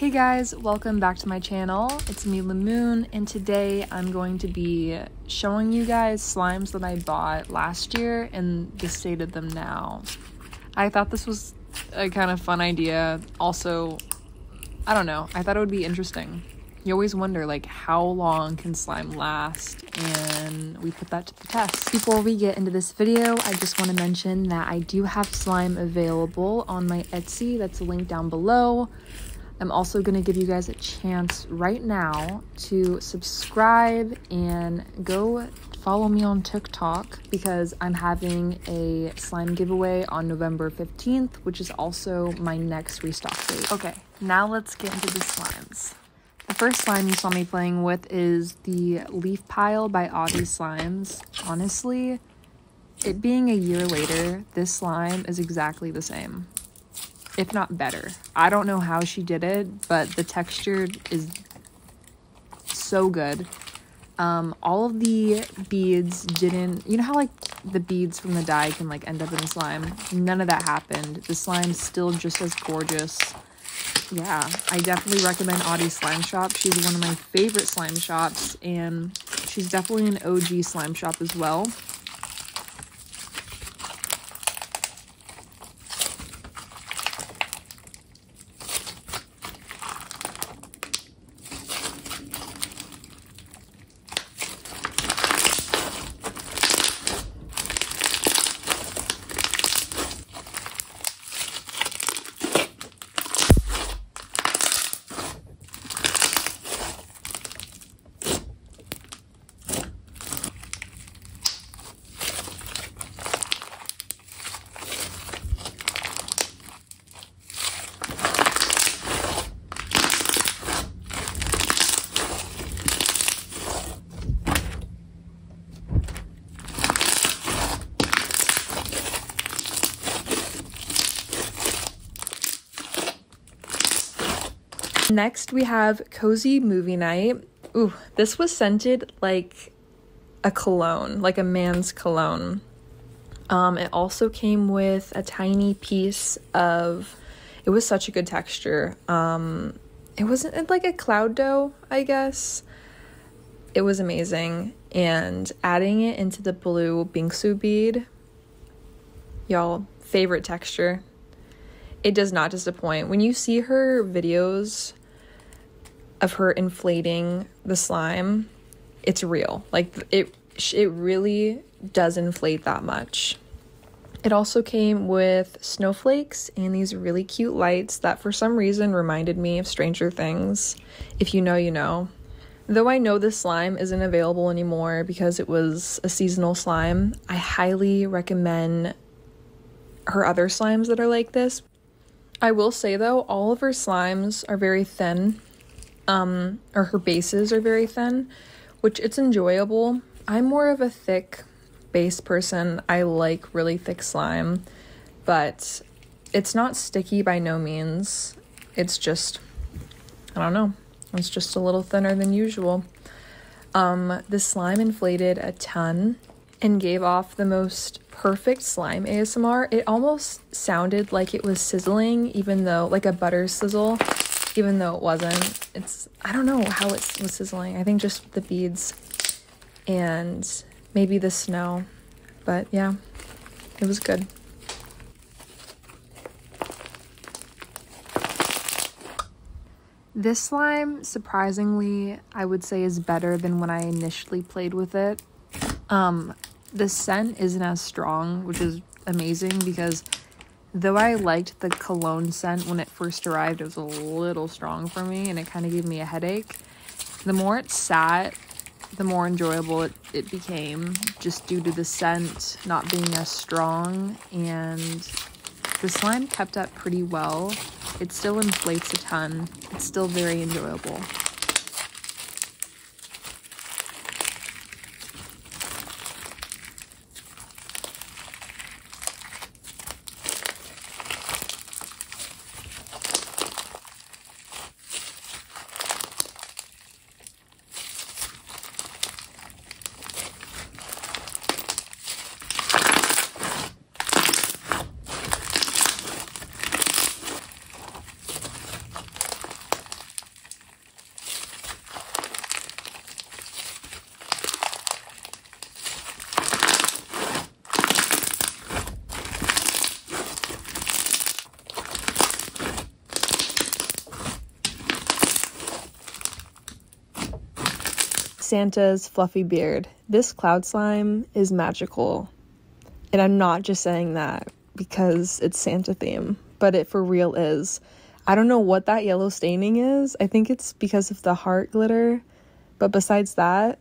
Hey guys, welcome back to my channel. It's me, Lamoon, and today I'm going to be showing you guys slimes that I bought last year and the state of them now. I thought this was a kind of fun idea. Also, I don't know, I thought it would be interesting. You always wonder, like, how long can slime last? And we put that to the test. Before we get into this video, I just want to mention that I do have slime available on my Etsy. That's linked down below. I'm also going to give you guys a chance right now to subscribe and go follow me on TikTok because I'm having a slime giveaway on November 15th, which is also my next restock date. Okay, now let's get into the slimes. The first slime you saw me playing with is the Leaf Pile by Audi Slimes. Honestly, it being a year later, this slime is exactly the same, if not better. I don't know how she did it, but the texture is so good. All of the beads didn't, you know how like the beads from the dye can like end up in the slime? None of that happened. The slime's still just as gorgeous. Yeah, I definitely recommend Audi Slime Shop. She's one of my favorite slime shops, and she's definitely an OG slime shop as well. Next, we have Cozy Movie Night. Ooh, this was scented like a cologne, like a man's cologne. It also came with a tiny piece of, it was such a good texture. It wasn't like a cloud dough, I guess. It was amazing. And adding it into the blue bingsu bead, y'all, favorite texture. It does not disappoint. When you see her videos of her inflating the slime, it's real. Like it really does inflate that much. It also came with snowflakes and these really cute lights that for some reason reminded me of Stranger Things. If you know, you know. Though I know this slime isn't available anymore because it was a seasonal slime, I highly recommend her other slimes that are like this. I will say though, all of her slimes are very thin, or her bases are very thin, which it's enjoyable. I'm more of a thick base person. I like really thick slime, but it's not sticky by no means. It's just, I don't know, it's just a little thinner than usual. The slime inflated a ton and gave off the most perfect slime ASMR. It almost sounded like it was sizzling, even though, like a butter sizzle, even though it wasn't. I don't know how it was sizzling. I think just the beads and maybe the snow, but yeah, it was good. This slime, surprisingly, I would say is better than when I initially played with it. The scent isn't as strong, which is amazing because though I liked the cologne scent when it first arrived, it was a little strong for me and it kind of gave me a headache. The more it sat, the more enjoyable it became, just due to the scent not being as strong, and the slime kept up pretty well. It still inflates a ton. It's still very enjoyable. Santa's fluffy beard. This cloud slime is magical. And I'm not just saying that because it's Santa theme, but it for real is. I don't know what that yellow staining is. I think it's because of the heart glitter. But besides that,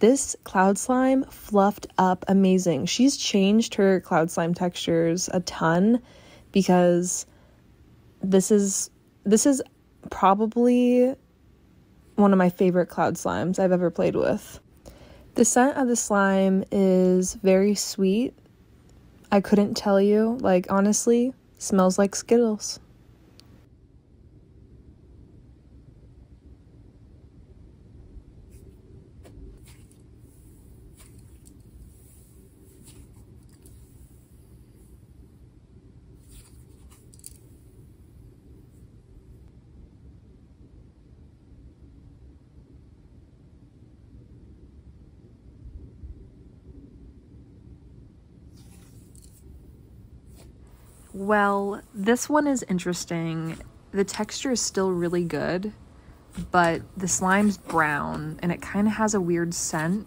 this cloud slime fluffed up amazing. She's changed her cloud slime textures a ton because this is probably one of my favorite cloud slimes I've ever played with. The scent of the slime is very sweet. I couldn't tell you, like, honestly, smells like Skittles. Well, this one is interesting. The texture is still really good, but the slime's brown and it kind of has a weird scent.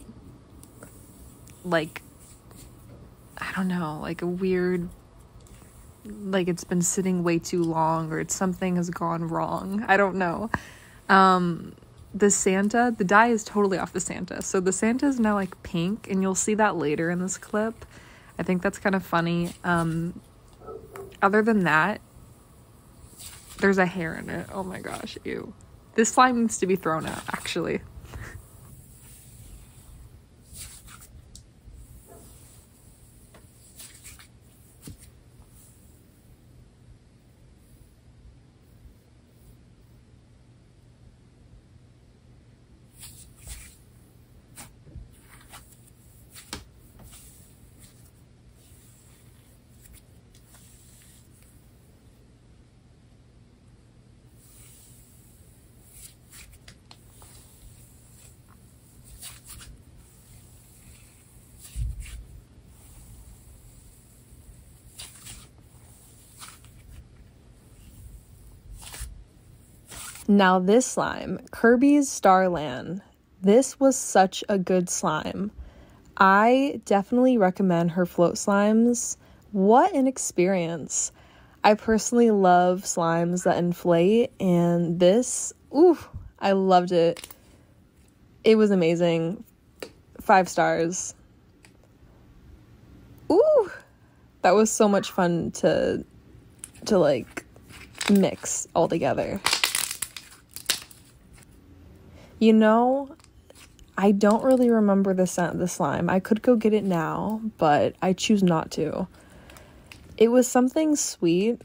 Like, I don't know, like a weird, like it's been sitting way too long or something has gone wrong. I don't know. The dye is totally off the Santa. So the Santa is now like pink, and you'll see that later in this clip. I think that's kind of funny. Other than that, there's a hair in it. Oh my gosh, ew. This slime needs to be thrown out, actually. Now this slime, Kirby's Starland. This was such a good slime. I definitely recommend her float slimes. What an experience. I personally love slimes that inflate, and this, ooh, I loved it. It was amazing. 5 stars. Ooh, that was so much fun to like mix all together. You know, I don't really remember the scent of the slime. I could go get it now, but I choose not to. It was something sweet.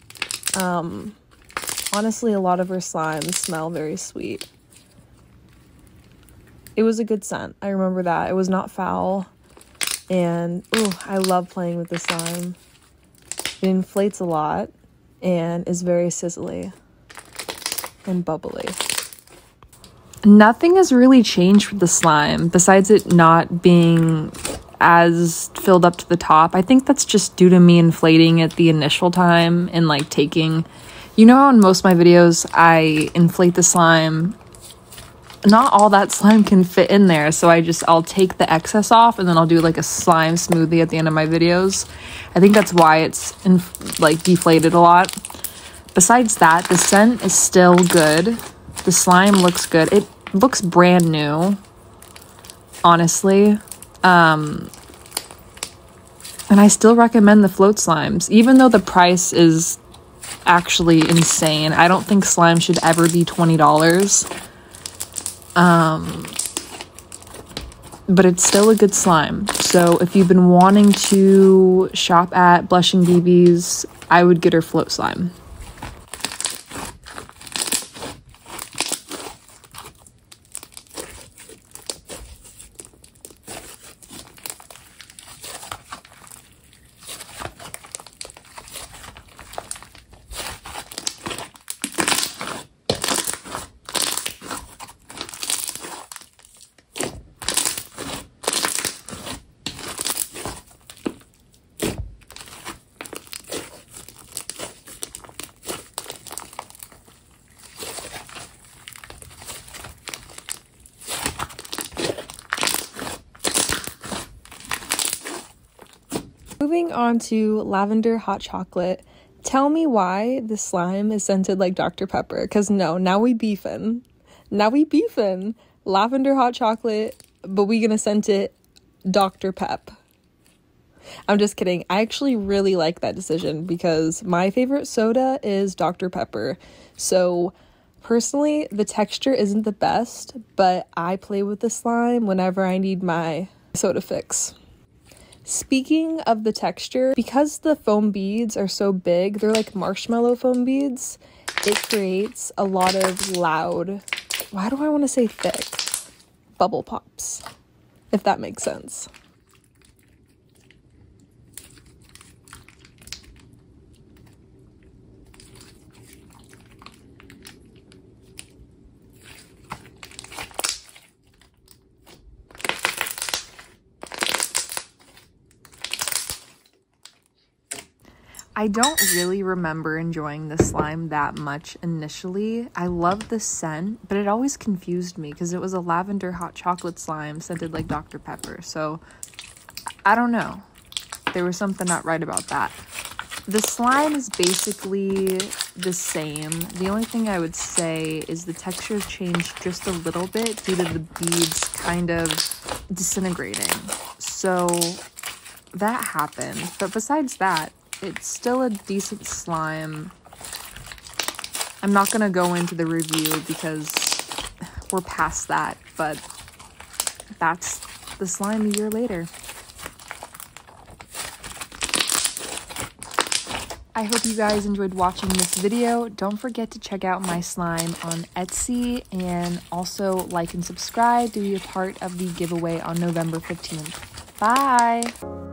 Honestly, a lot of her slimes smell very sweet. It was a good scent. I remember that. It was not foul. And, ooh, I love playing with the slime. It inflates a lot and is very sizzly and bubbly. Nothing has really changed with the slime besides it not being as filled up to the top. I think that's just due to me inflating it the initial time and like taking, you know how in most of my videos I inflate the slime, not all that slime can fit in there, so I'll take the excess off and then I'll do like a slime smoothie at the end of my videos. I think that's why it's like deflated a lot. Besides that, the scent is still good. The slime looks good. It looks brand new, honestly. And I still recommend the float slimes, even though the price is actually insane. I don't think slime should ever be $20. But it's still a good slime. So if you've been wanting to shop at Blushing BB's, I would get her float slime. moving on to lavender hot chocolate. Tell me why the slime is scented like Dr. Pepper, because no, now we beefin'. Lavender hot chocolate, but we gonna scent it Dr. Pep. I'm just kidding. I actually really like that decision because my favorite soda is Dr. Pepper. So personally, the texture isn't the best, but I play with the slime whenever I need my soda fix. Speaking of the texture, because the foam beads are so big, they're like marshmallow foam beads, it creates a lot of loud, why do I want to say thick? Bubble pops, if that makes sense. I don't really remember enjoying the slime that much initially. I loved the scent, but it always confused me because it was a lavender hot chocolate slime scented like Dr. Pepper. So I don't know. There was something not right about that. The slime is basically the same. The only thing I would say is the texture changed just a little bit due to the beads kind of disintegrating. So that happened. But besides that, it's still a decent slime. I'm not gonna go into the review because we're past that, but that's the slime a year later. I hope you guys enjoyed watching this video. Don't forget to check out my slime on Etsy and also like and subscribe to be a part of the giveaway on November 15th. Bye!